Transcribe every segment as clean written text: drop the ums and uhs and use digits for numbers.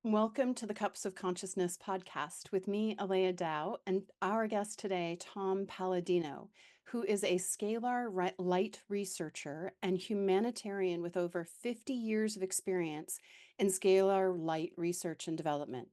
Welcome to the Cups of Consciousness podcast with me, Alea Dow, and our guest today, Tom Paladino, who is a scalar light researcher and humanitarian with over 50 years of experience in scalar light research and development.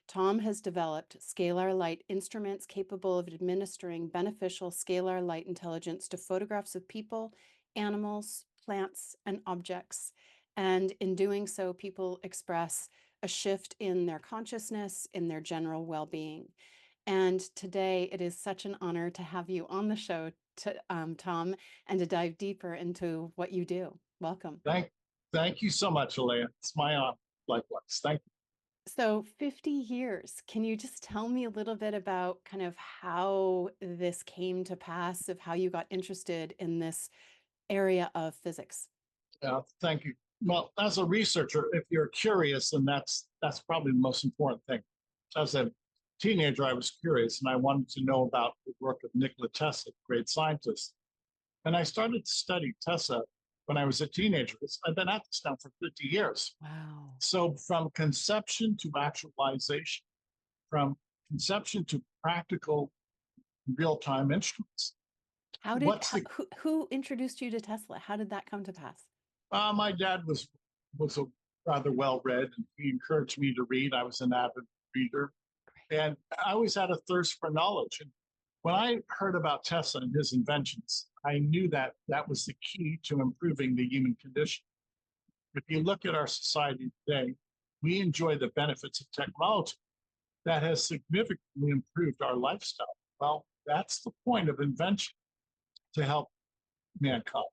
Tom has developed scalar light instruments capable of administering beneficial scalar light intelligence to photographs of people, animals, plants, and objects. And in doing so, people express a shift in their consciousness, in their general well-being. And today it is such an honor to have you on the show, Tom, and to dive deeper into what you do. Welcome. Thank you so much, Alea. It's my honor. Likewise. Thank you. So 50 years, can you just tell me a little bit about kind of how this came to pass, of how you got interested in this area of physics? Thank you. Well, as a researcher, if you're curious, then that's probably the most important thing. As a teenager, I was curious, and I wanted to know about the work of Nikola Tesla, great scientist. And I started to study Tesla when I was a teenager. I've been at this now for 50 years. Wow. So from conception to actualization, from conception to practical real-time instruments. Who introduced you to Tesla? How did that come to pass? My dad was a rather well-read, and he encouraged me to read. I was an avid reader, and I always had a thirst for knowledge. And when I heard about Tesla and his inventions, I knew that that was the key to improving the human condition. If you look at our society today, we enjoy the benefits of technology that has significantly improved our lifestyle. Well, that's the point of invention, to help mankind.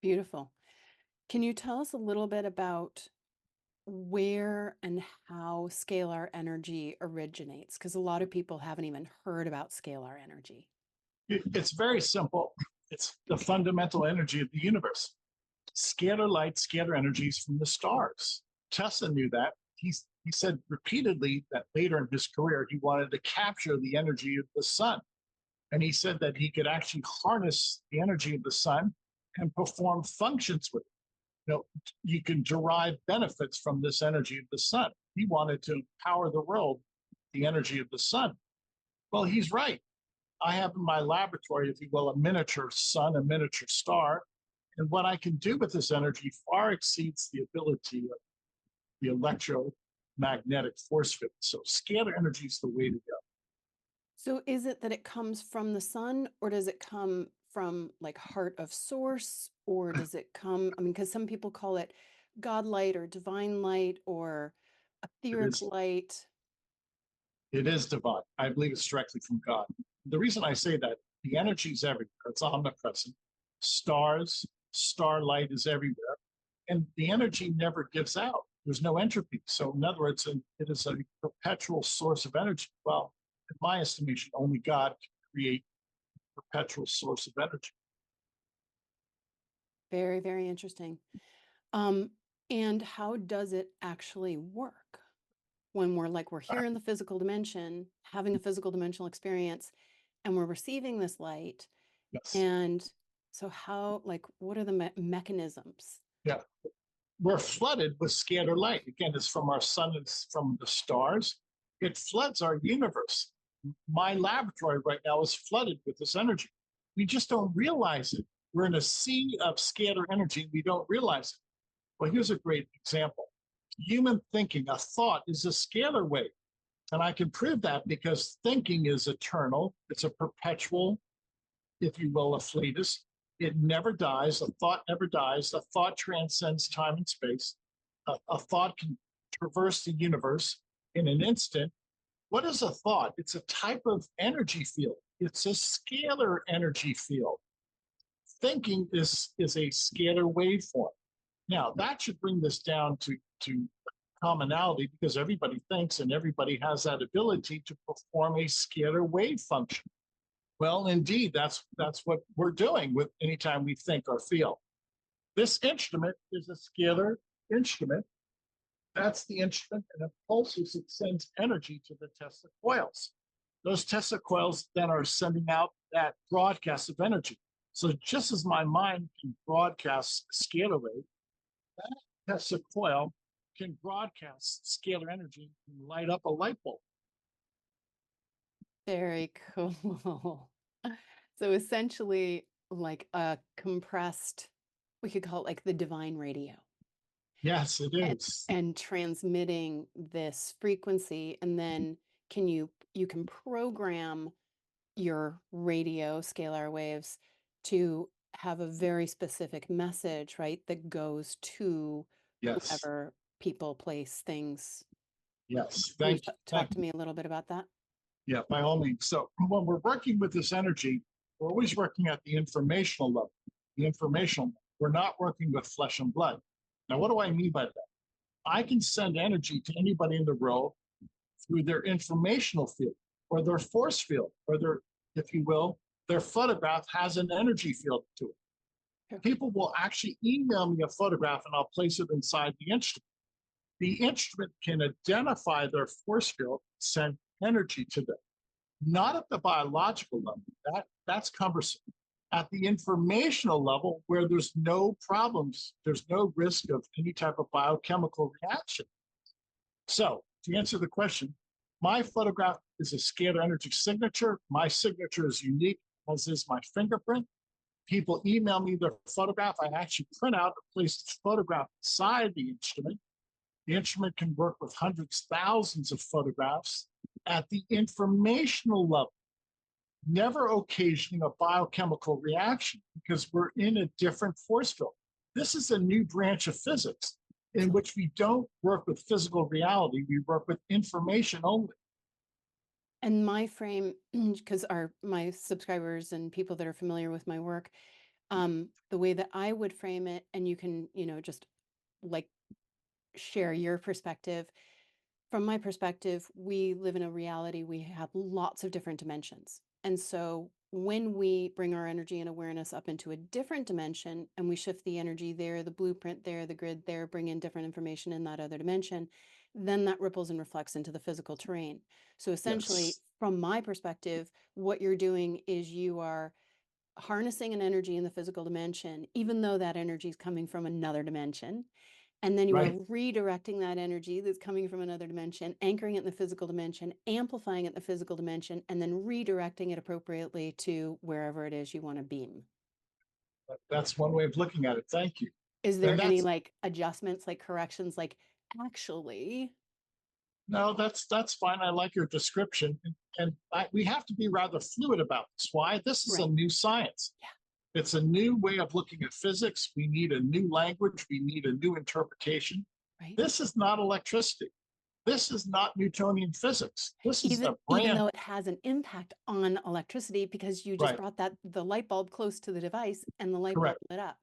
Beautiful. Can you tell us a little bit about where and how scalar energy originates? Because a lot of people haven't even heard about scalar energy. It's very simple. It's the fundamental energy of the universe. Scalar light, scalar energies from the stars. Tesla knew that. He said repeatedly that later in his career, he wanted to capture the energy of the sun. And he said that he could actually harness the energy of the sun and perform functions with it. You can derive benefits from this energy of the sun. He wanted to power the world, the energy of the sun. Well, he's right. I have in my laboratory, if you will, a miniature sun, a miniature star. And what I can do with this energy far exceeds the ability of the electromagnetic force field. So scalar energy is the way to go. So is it that it comes from the sun, or does it come from like heart of source, or does it come, because some people call it God light or divine light or etheric light. It is divine. I believe it's directly from God. The reason I say that, the energy is everywhere. It's omnipresent. Stars, starlight is everywhere. And the energy never gives out. There's no entropy. So in other words, it is a perpetual source of energy. Well, in my estimation, only God can create a perpetual source of energy. Very, very interesting. And how does it actually work? When we're here in the physical dimension, having a physical dimensional experience, and we're receiving this light. Yes. And so what are the mechanisms? Yeah. We're flooded with scalar light. Again, it's from our sun, it's from the stars. It floods our universe. My laboratory right now is flooded with this energy. We just don't realize it. We're in a sea of scalar energy. We don't realize it. Well, here's a great example. Human thinking, a thought, is a scalar wave. And I can prove that because thinking is eternal. It's a perpetual, if you will, a flatus. It never dies. A thought never dies. A thought transcends time and space. A thought can traverse the universe in an instant. What is a thought? It's a type of energy field. It's a scalar energy field. Thinking is a scalar waveform. Now, that should bring this down to commonality, because everybody thinks and everybody has that ability to perform a scalar wave function. Well, indeed, that's what we're doing with anytime we think or feel. This instrument is a scalar instrument. That's the instrument, and it pulses, it sends energy to the Tesla coils. Those Tesla coils then are sending out that broadcast of energy. So just as my mind can broadcast scalar wave, that Tesla coil can broadcast scalar energy and light up a light bulb. Very cool. So essentially, like a compressed, we could call it like the divine radio. Yes, it and, is. and transmitting this frequency, and then you can program your radio scalar waves to have a very specific message, right, that goes to Yes. whoever, people, place, things. Yes. Can you Thank you. talk Thank to you. me a little bit about that? Yeah, by all means. So when we're working with this energy, we're always working at the informational level. The informational, we're not working with flesh and blood. Now, what do I mean by that? I can send energy to anybody in the world through their informational field or their force field or their, if you will, their photograph has an energy field to it. Sure. People will actually email me a photograph and I'll place it inside the instrument. The instrument can identify their force field, send energy to them. Not at the biological level, that's cumbersome. At the informational level, where there's no problems, there's no risk of any type of biochemical reaction. So, to answer the question, my photograph is a scalar energy signature. My signature is unique, as is my fingerprint. People email me their photograph. I actually print out and place the photograph inside the instrument. The instrument can work with hundreds, thousands of photographs at the informational level, never occasioning a biochemical reaction because we're in a different force field. This is a new branch of physics in which we don't work with physical reality, we work with information only. And my frame, because my subscribers and people that are familiar with my work, the way that I would frame it, and you can, just like share your perspective. From my perspective, we live in a reality, we have lots of different dimensions. And so when we bring our energy and awareness up into a different dimension and we shift the energy there, the blueprint there, the grid there, bring in different information in that other dimension, then that ripples and reflects into the physical terrain. So essentially, Yes, from my perspective, what you're doing is you are harnessing an energy in the physical dimension, even though that energy is coming from another dimension. And then you are right. redirecting that energy that's coming from another dimension, anchoring it in the physical dimension, amplifying it in the physical dimension, and then redirecting it appropriately to wherever it is you want to beam. That's one way of looking at it. Thank you. Is And there any like adjustments, like corrections, like actually? no, that's fine. I like your description, and we have to be rather fluid about this. Why? This is a Right. new science. Yeah. It's a new way of looking at physics. We need a new language. We need a new interpretation. Right. This is not electricity. This is not Newtonian physics. This is Even the even brand. though it has an impact on electricity, because you just Right. brought the light bulb close to the device and the light bulb Correct. lit up.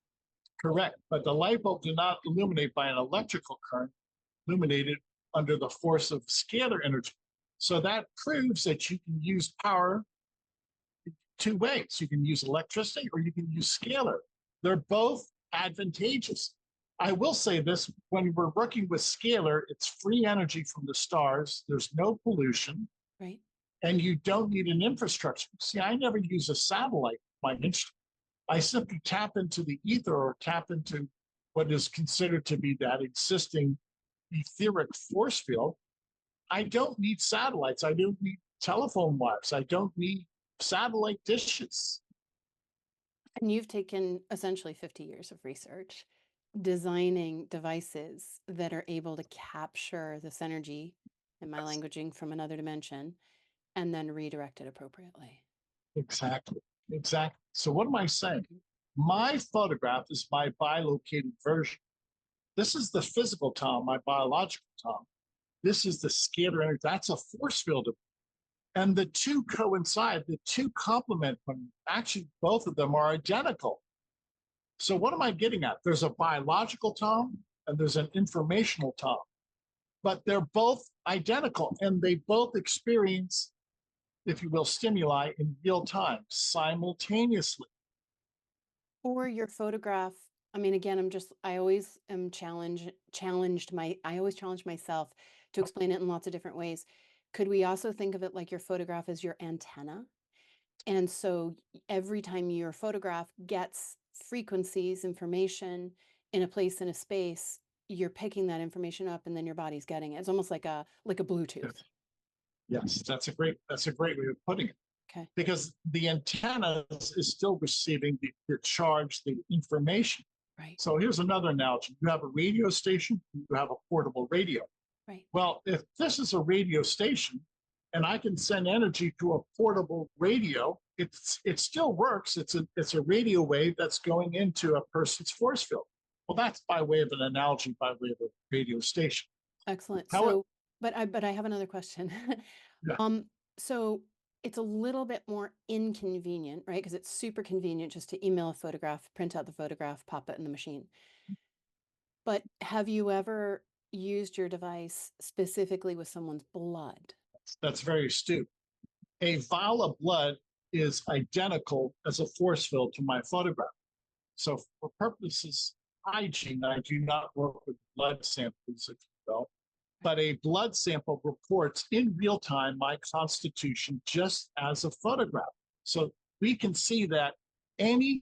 Correct. But the light bulb did not illuminate by an electrical current, illuminated under the force of scalar energy. So that proves that you can use power two ways. You can use electricity or you can use scalar. They're both advantageous. I will say this, when we're working with scalar, it's free energy from the stars. There's no pollution. Right. And you don't need an infrastructure. See, I never use a satellite my instrument. I simply tap into the ether or tap into what is considered to be that existing etheric force field. I don't need satellites. I don't need telephone wires. I don't need satellite dishes. And you've taken essentially 50 years of research designing devices that are able to capture this energy, in my Yes, languaging, from another dimension and then redirect it appropriately. exactly. Exactly. So what am I saying? My photograph is my bilocated version. This is the physical Tom, my biological Tom. This is the scalar energy. That's a force field. And the two coincide, the two complement one. Actually, both of them are identical. So what am I getting at? There's a biological Tom and there's an informational Tom, but they're both identical and they both experience, if you will, stimuli in real time simultaneously. Or your photograph. I mean, again, I always am I always challenge myself to explain it in lots of different ways. Could we also think of it like your photograph as your antenna? And so every time your photograph gets frequencies, information in a place, in a space, you're picking that information up and then your body's getting it. It's almost like a Bluetooth. Yes, that's a great way of putting it. Okay. Because the antenna is still receiving the charge, the information. Right. So here's another analogy. You have a radio station, you have a portable radio. Right. Well, if this is a radio station and I can send energy to a portable radio, it still works. It's a radio wave that's going into a person's force field. Well, that's by way of an analogy, by way of a radio station. Excellent. How it, So, but I have another question. yeah, So it's a little bit more inconvenient, right? Because it's super convenient just to email a photograph, print out the photograph, pop it in the machine. But have you ever used your device specifically with someone's blood? that's very astute. A vial of blood is identical as a force field to my photograph. So for purposes of hygiene, I do not work with blood samples, if you will, but a blood sample reports in real time my constitution just as a photograph. So we can see that any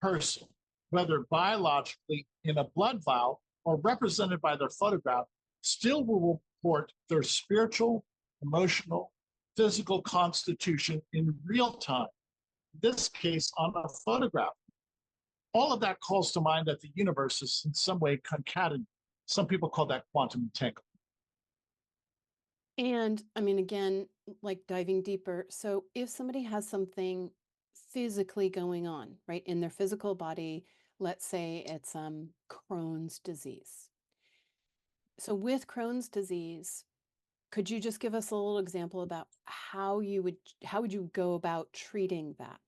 person, whether biologically in a blood vial or represented by their photograph, still will report their spiritual, emotional, physical constitution in real time. In this case, on a photograph. All of that calls to mind that the universe is in some way concatenated. Some people call that quantum entanglement. And I mean, again, like diving deeper. So if somebody has something physically going on, right, in their physical body, let's say it's Crohn's disease. So with Crohn's disease, could you just give us a little example about how would you go about treating that?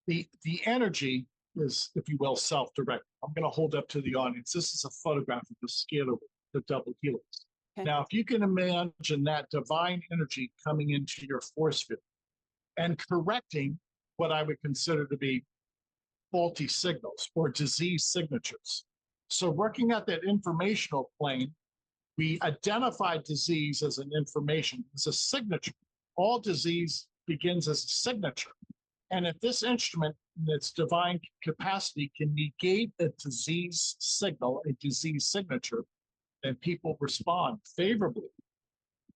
The energy is, if you will, self-directed. I'm going to hold up to the audience. This is a photograph of the scalar, the double helix. Okay. Now, if you can imagine that divine energy coming into your force field and correcting what I would consider to be faulty signals or disease signatures. So working at that informational plane, we identify disease as an information, as a signature. All disease begins as a signature. And if this instrument in its divine capacity can negate a disease signal, a disease signature, then people respond favorably,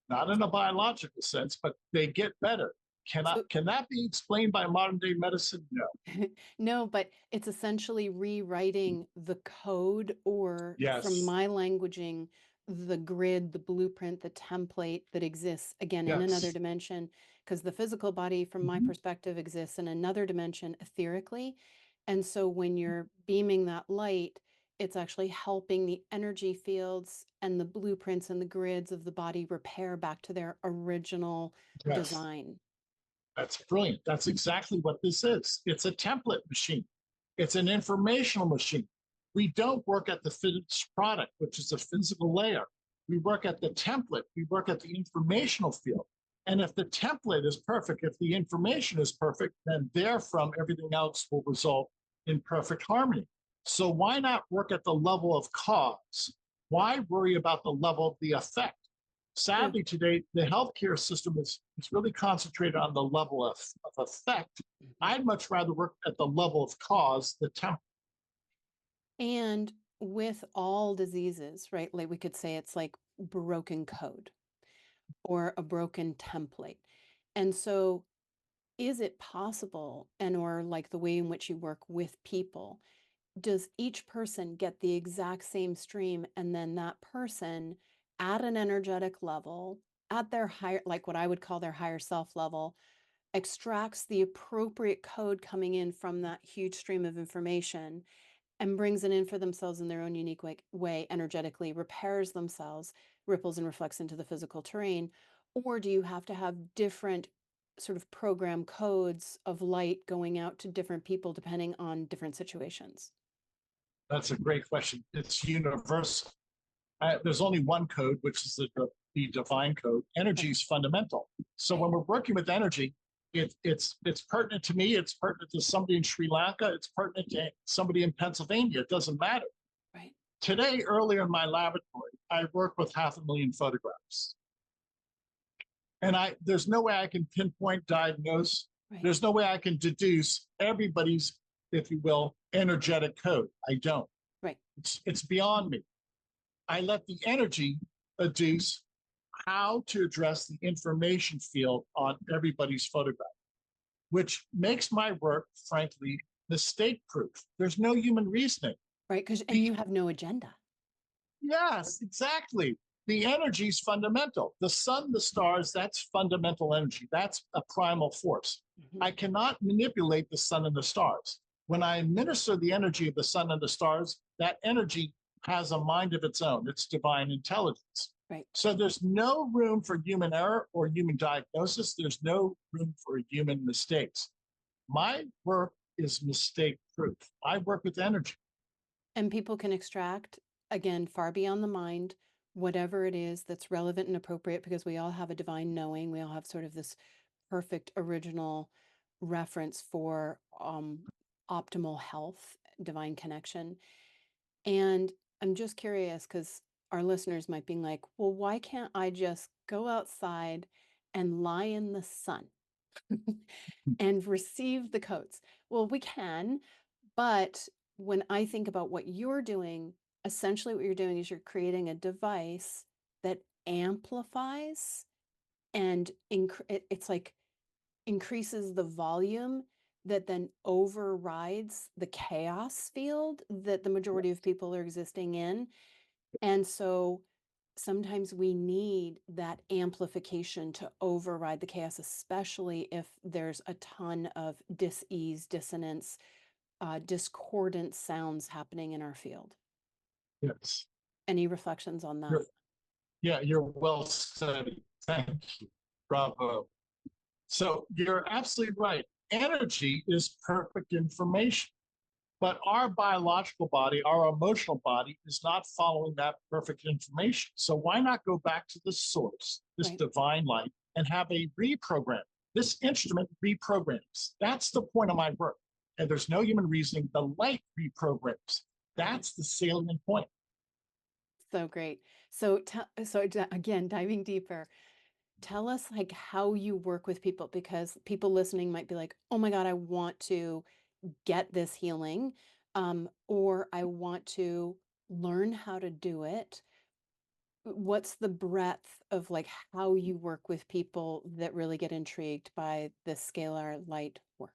not in a biological sense, but they get better. Can that be explained by modern day medicine? No. No, but it's essentially rewriting the code, or from Yes. my languaging, the grid, the blueprint, the template that exists again in another Yes. dimension. Because the physical body, from my perspective, exists in another dimension etherically. And so when you're beaming that light, it's actually helping the energy fields and the blueprints and the grids of the body repair back to their original Yes. design. That's brilliant. That's exactly what this is. It's a template machine. It's an informational machine. We don't work at the finished product, which is a physical layer. We work at the template. We work at the informational field. And if the template is perfect, if the information is perfect, then therefrom everything else will result in perfect harmony. So why not work at the level of cause? Why worry about the level of the effect? Sadly, today, the healthcare system is really concentrated on the level of effect. I'd much rather work at the level of cause, the template. And with all diseases, right? Like we could say it's like broken code or a broken template. And so is it possible, and or like the way in which you work with people, does each person get the exact same stream, and then that person at an energetic level, at their higher, like what I would call their higher self level, extracts the appropriate code coming in from that huge stream of information and brings it in for themselves in their own unique way, energetically repairs themselves, ripples and reflects into the physical terrain? Or do you have to have different sort of program codes of light going out to different people depending on different situations? That's a great question. It's universal. There's only one code, which is the divine code. Energy is fundamental. So when we're working with energy, it's pertinent to me. It's pertinent to somebody in Sri Lanka. It's pertinent to somebody in Pennsylvania. It doesn't matter. Right. Today, earlier in my laboratory, I work with 500,000 photographs. And there's no way I can pinpoint, diagnose. Right. There's no way I can deduce everybody's if you will, energetic code. I don't. Right. It's beyond me. I let the energy adduce how to address the information field on everybody's photograph, which makes my work, frankly, mistake proof. There's no human reasoning. Right. And you have no agenda. Yes, exactly. The energy is fundamental. The sun, the stars, that's fundamental energy. That's a primal force. Mhm. I cannot manipulate the sun and the stars. When I administer the energy of the sun and the stars, that energy has a mind of its own. It's divine intelligence. Right. So there's no room for human error or human diagnosis. There's no room for human mistakes. My work is mistake proof. I work with energy. And people can extract, again, far beyond the mind, whatever it is that's relevant and appropriate, because we all have a divine knowing. We all have sort of this perfect original reference for optimal health, divine connection. And I'm just curious because our listeners might be like, well, why can't I just go outside and lie in the sun and receive the codes? Well, we can, but when I think about what you're doing, essentially what you're doing is you're creating a device that amplifies and it's like increases the volume that then overrides the chaos field that the majority of people are existing in. And so sometimes we need that amplification to override the chaos, especially if there's a ton of dis-ease, dissonance, discordant sounds happening in our field. Yes. Any reflections on that? You're, yeah, you're well studied. Thank you. Bravo. So you're absolutely right. Energy is perfect information, but our biological body, our emotional body is not following that perfect information. So why not go back to the source, this Right. divine light, and have a reprogram? This instrument reprograms. That's the point of my work. And there's no human reasoning. The light reprograms. That's the salient point. So great. So, again, diving deeper, tell us like how you work with people, because people listening might be like, oh my God, I want to get this healing, or I want to learn how to do it. What's the breadth of like how you work with people that really get intrigued by the scalar light work?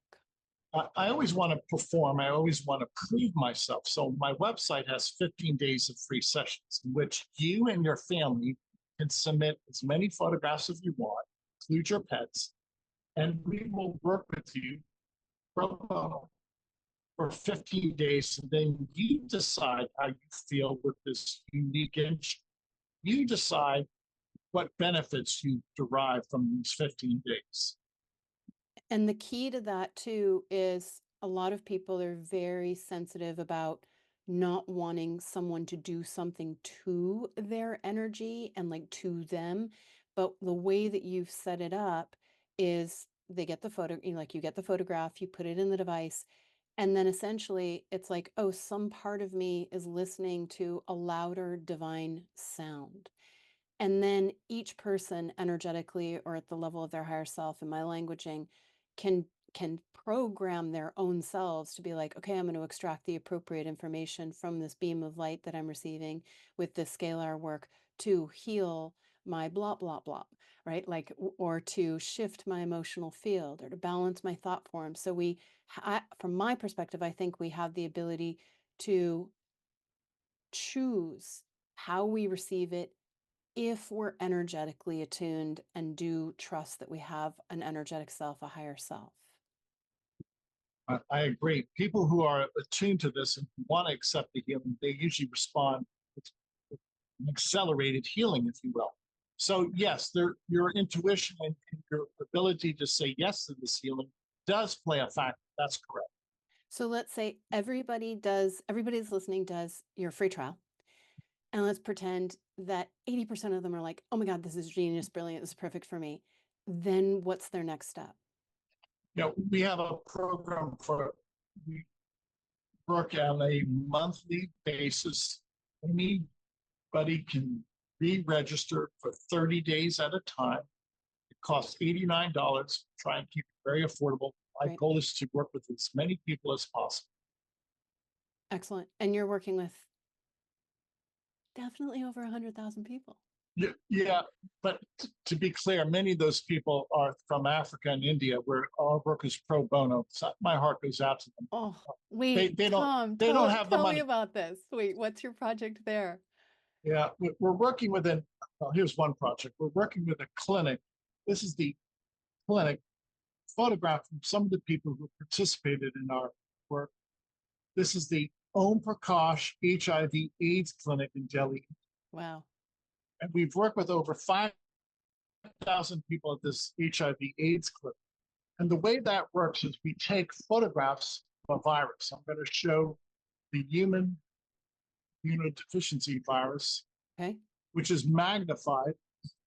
I always want to perform. I always want to prove myself. So my website has 15 days of free sessions in which you and your family can submit as many photographs as you want, include your pets, and we will work with you for 15 days. And then you decide how you feel with this unique instrument. You decide what benefits you derive from these 15 days. And the key to that too is a lot of people are very sensitive about not wanting someone to do something to their energy and like to them. But the way that you've set it up is they get the photo, like you get the photograph, you put it in the device, and then essentially it's like, oh, some part of me is listening to a louder divine sound. And then each person energetically or at the level of their higher self in my languaging can program their own selves to be like, okay, I'm going to extract the appropriate information from this beam of light that I'm receiving with this scalar work to heal my blah blah blah, right? Like, or to shift my emotional field or to balance my thought form. So from my perspective, I think we have the ability to choose how we receive it if we're energetically attuned and do trust that we have an energetic self, a higher self. I agree. People who are attuned to this and want to accept the healing, they usually respond with an accelerated healing, if you will. So yes, your intuition and your ability to say yes to this healing does play a factor. That's correct. So let's say everybody's listening does your free trial. And let's pretend that 80% of them are like, oh my God, this is genius, brilliant, this is perfect for me. Then what's their next step? We have a program we work on a monthly basis. Anybody can re-register for 30 days at a time. It costs $89. Try and keep it very affordable. My Right. goal is to work with as many people as possible. Excellent. And you're working with definitely over 100,000 people. Yeah, but to be clear, many of those people are from Africa and India, where our work is pro bono. So my heart goes out to them. Oh, They wait, they don't Tom, they don't have the tell me money. about this. Wait, what's your project there? Yeah, we're working with an. Well, here's one project. We're working with a clinic. This is the clinic photograph from some of the people who participated in our work. This is the Om Prakash HIV/AIDS clinic in Delhi, Wow. and we've worked with over 5,000 people at this HIV/AIDS clinic. And the way that works is we take photographs of a virus. I'm going to show the human immunodeficiency virus, Okay. which is magnified.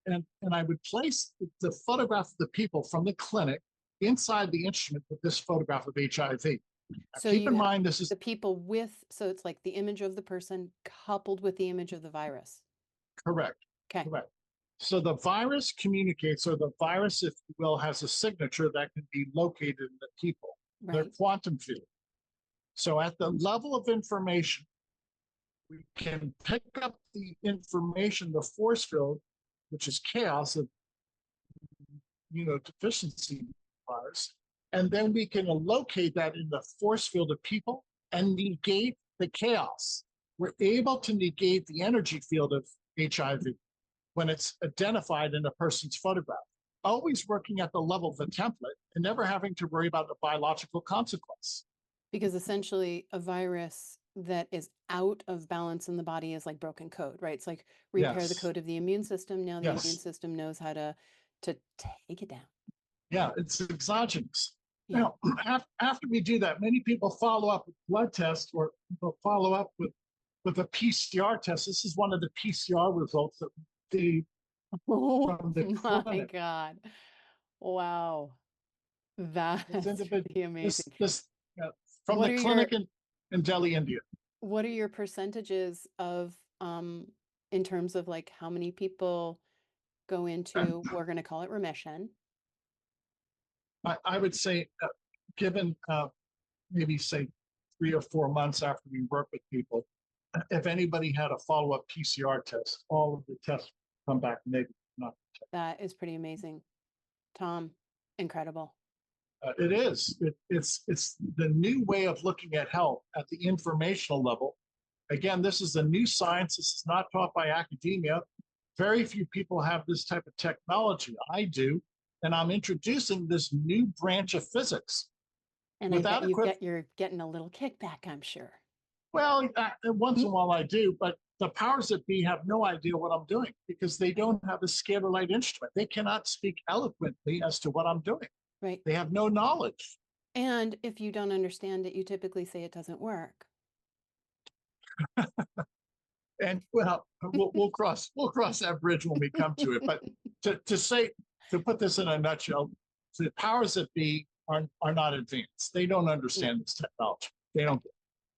And I would place the photograph of the people from the clinic inside the instrument with this photograph of HIV. Now, So keep you in have mind, this is the people with, so it's like the image of the person coupled with the image of the virus. correct. Okay. Correct. So the virus communicates, or the virus, if you will, has a signature that can be located in the people, their Right. quantum field. So at the level of information, we can pick up the information, the force field, which is chaos of deficiency virus, and then we can locate that in the force field of people and negate the chaos. We're able to negate the energy field of HIV when it's identified in a person's photograph, always working at the level of the template and never having to worry about the biological consequence. Because essentially a virus that is out of balance in the body is like broken code, right? It's like repair the Yes, code of the immune system. Now the immune yes, system knows how to take it down. yeah, it's exogenous. Yeah. Now, after we do that, many people follow up with blood tests or follow up with a PCR test. This is one of the PCR results that the Oh from the my clinic. God. Wow. This That's individual, pretty amazing. this from What the are clinic your in Delhi, India. what are your percentages of in terms of like how many people go into, we're going to call it remission? I would say, given maybe say 3 or 4 months after we work with people, if anybody had a follow-up PCR test, all of the tests come back negative. Not That is pretty amazing. Tom, incredible. it is. It's the new way of looking at health at the informational level. Again, this is a new science. This is not taught by academia. Very few people have this type of technology. I do, and I'm introducing this new branch of physics And I bet without equip. you're getting a little kickback, I'm sure. Well, once in a while I do, but the powers that be have no idea what I'm doing because they Right. don't have a Scalar Light instrument. They cannot speak eloquently as to what I'm doing. Right. They have no knowledge. And if you don't understand it, you typically say it doesn't work. And well, we'll cross that bridge when we come to it. But to put this in a nutshell, the powers that be are not advanced. They don't No. understand this technology. They Right. don't.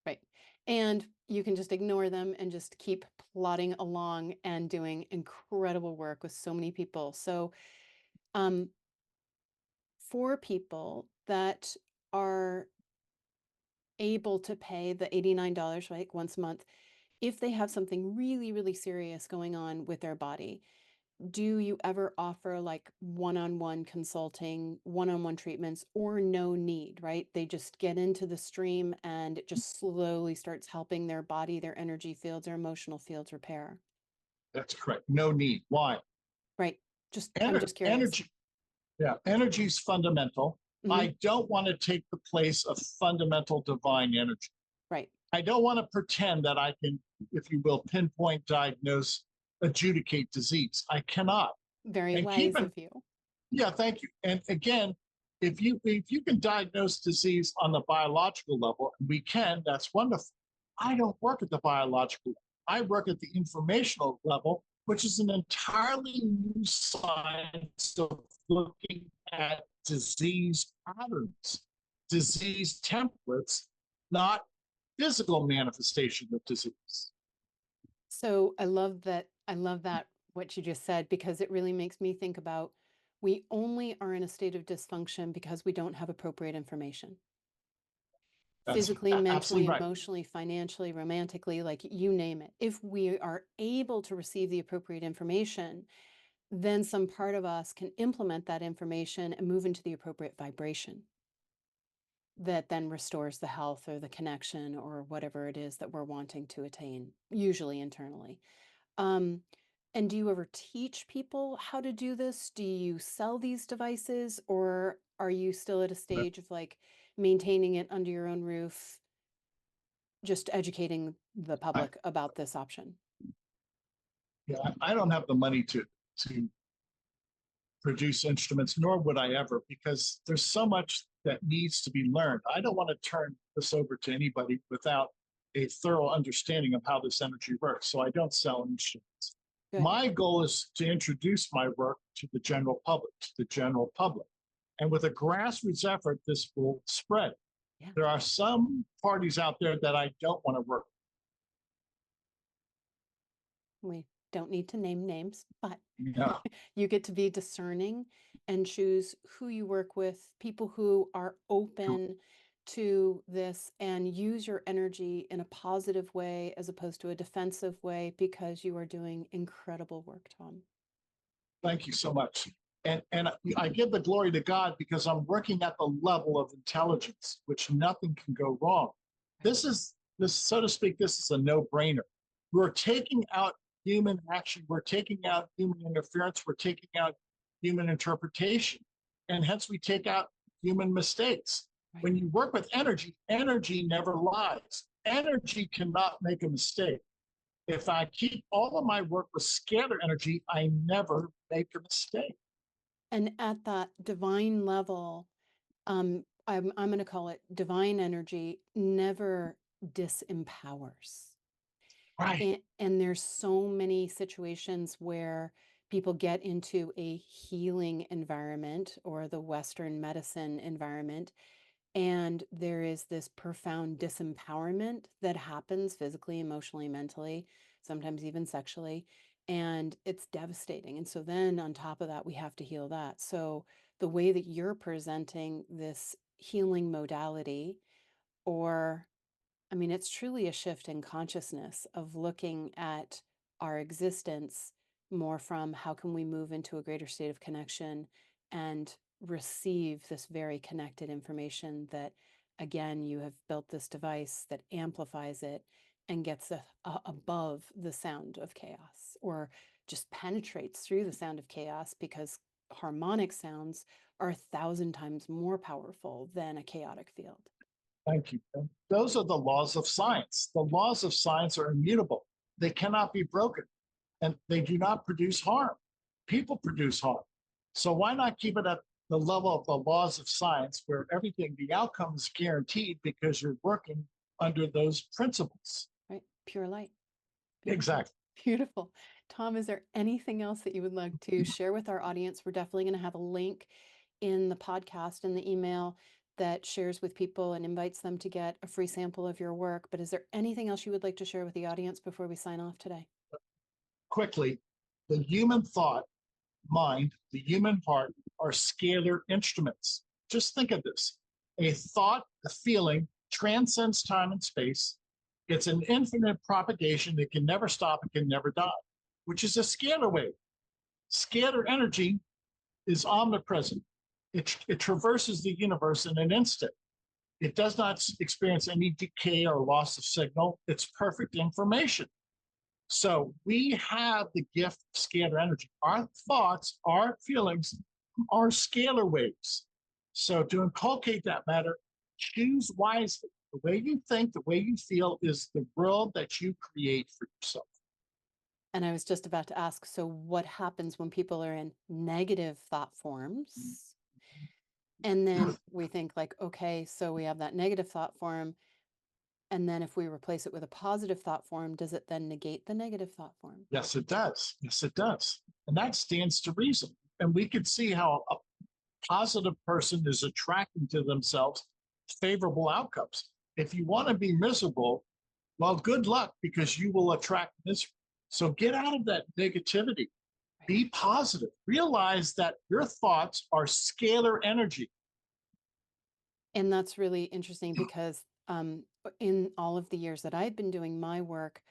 Right. And you can just ignore them and just keep plodding along and doing incredible work with so many people. So, um, for people that are able to pay the $89, right, once a month, if they have something really, really serious going on with their body, do you ever offer like one-on-one consulting, one-on-one treatments, or no need, right? They just get into the stream and it just slowly starts helping their body, their energy fields, their emotional fields repair. That's correct. No need. Why? Right. I'm just curious. Energy. Yeah, energy is fundamental. Hmm. I don't want to take the place of fundamental divine energy. Right. I don't want to pretend that I can, if you will, pinpoint, diagnose, adjudicate disease. I cannot. Very And keep wise in, of you. yeah, thank you. And again, if you can diagnose disease on the biological level, and we can, that's wonderful. I don't work at the biological level. I work at the informational level, which is an entirely new science of looking at disease patterns, disease templates, not physical manifestation of disease. So I love that. I love that what you just said, because it really makes me think about we only are in a state of dysfunction because we don't have appropriate information. That's physically, mentally, absolutely right. emotionally, financially, romantically, like you name it. If we are able to receive the appropriate information, then some part of us can implement that information and move into the appropriate vibration that then restores the health or the connection or whatever it is that we're wanting to attain, usually internally. Um, and do you ever teach people how to do this? Do you sell these devices, or are you still at a stage of like maintaining it under your own roof, just educating the I, public about this option? yeah, I don't have the money to produce instruments, nor would I ever, because there's so much that needs to be learned. I don't want to turn this over to anybody without a thorough understanding of how this energy works. So I don't sell instruments. Good. My goal is to introduce my work to the general public, And with a grassroots effort, this will spread. Yeah. There are some parties out there that I don't want to work We don't need to name names, but with. Yeah. you get to be discerning and choose who you work with, people who are open to this, and use your energy in a positive way as opposed to a defensive way, because you are doing incredible work, Tom. Thank you so much. And I give the glory to God because I'm working at the level of intelligence, which nothing can go wrong. This, so to speak, this is a no-brainer. We're taking out human action, we're taking out human interference, we're taking out human interpretation, and hence we take out human mistakes. Right. When you work with energy, energy never lies. Energy cannot make a mistake. If I keep all of my work with scalar energy, I never make a mistake. And at that divine level, I'm going to call it divine energy, never disempowers. Right. And there's so many situations where people get into a healing environment or the Western medicine environment, and there is this profound disempowerment that happens physically, emotionally, mentally, sometimes even sexually, and it's devastating. And so then on top of that, we have to heal that. So the way that you're presenting this healing modality, or I mean, it's truly a shift in consciousness of looking at our existence more from how can we move into a greater state of connection and receive this very connected information that, again, you have built this device that amplifies it and gets above the sound of chaos, or just penetrates through the sound of chaos, because harmonic sounds are 1,000 times more powerful than a chaotic field. Thank you. And those are the laws of science. The laws of science are immutable. They cannot be broken, and they do not produce harm. People produce harm. So why not keep it at the level of the laws of science, where everything, the outcome is guaranteed because you're working under those principles? Right? Pure light. Beautiful. Exactly. Beautiful. Tom, is there anything else that you would like to share with our audience? We're definitely going to have a link in the podcast and the email that shares with people and invites them to get a free sample of your work. But is there anything else you would like to share with the audience before we sign off today? Quickly, the human thought, mind, the human heart are scalar instruments. Just think of this. A thought, a feeling transcends time and space. It's an infinite propagation that can never stop, it can never die, which is a scalar wave. Scalar energy is omnipresent. It traverses the universe in an instant. It does not experience any decay or loss of signal. It's perfect information. So we have the gift of scalar energy. Our thoughts, our feelings are scalar waves. So to inculcate that matter, choose wisely. The way you think, the way you feel is the world that you create for yourself. And I was just about to ask, so what happens when people are in negative thought forms? And then we think like, okay, so we have that negative thought form. And then if we replace it with a positive thought form, does it then negate the negative thought form? Yes, it does. Yes, it does. And that stands to reason. And we can see how a positive person is attracting to themselves favorable outcomes. If you want to be miserable, well, good luck, because you will attract misery. So get out of that negativity. Be positive. Realize that your thoughts are scalar energy. And that's really interesting, because In all of the years that I've been doing my work,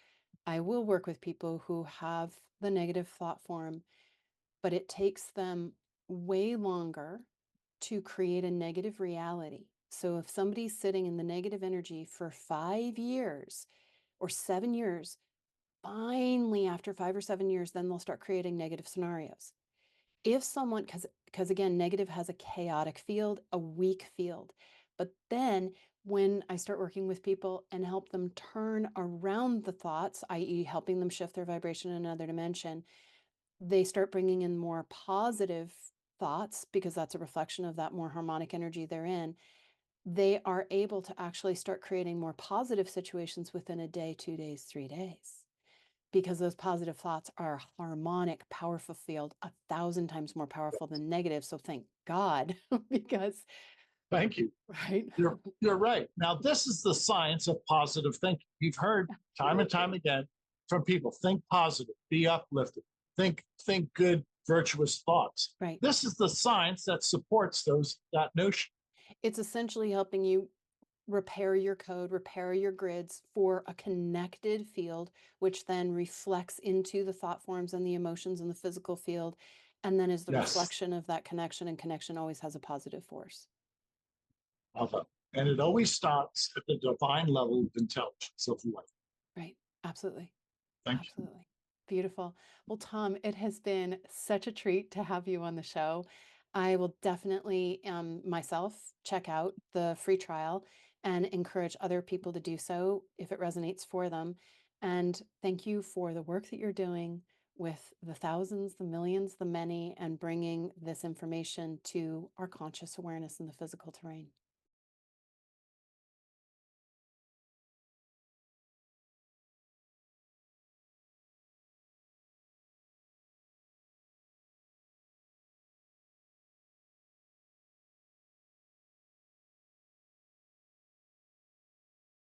I will work with people who have the negative thought form, but it takes them way longer to create a negative reality. So if somebody's sitting in the negative energy for 5 years or 7 years, finally after 5 or 7 years, then they'll start creating negative scenarios. If someone, because again, negative has a chaotic field, a weak field. But then when I start working with people and help them turn around the thoughts, i.e., helping them shift their vibration in another dimension, they start bringing in more positive thoughts because that's a reflection of that more harmonic energy they're in. They are able to actually start creating more positive situations within a day, 2 days, 3 days, because those positive thoughts are a harmonic, powerful field, 1,000 times more powerful than negative. So thank God, because, Thank you. right? You're right. Now, this is the science of positive thinking. You've heard time and time again from people: think positive, be uplifted, think good, virtuous thoughts. Right. This is the science that supports that notion. It's essentially helping you repair your code, repair your grids for a connected field, which then reflects into the thought forms and the emotions in the physical field, and then is the Yes. reflection of that connection, and connection always has a positive force. And it always starts at the divine level of intelligence of life. Right. Absolutely. Thank you. Absolutely. Beautiful. Well, Tom, it has been such a treat to have you on the show. I will definitely myself check out the free trial and encourage other people to do so if it resonates for them. And thank you for the work that you're doing with the thousands, the millions, the many, and bringing this information to our conscious awareness in the physical terrain.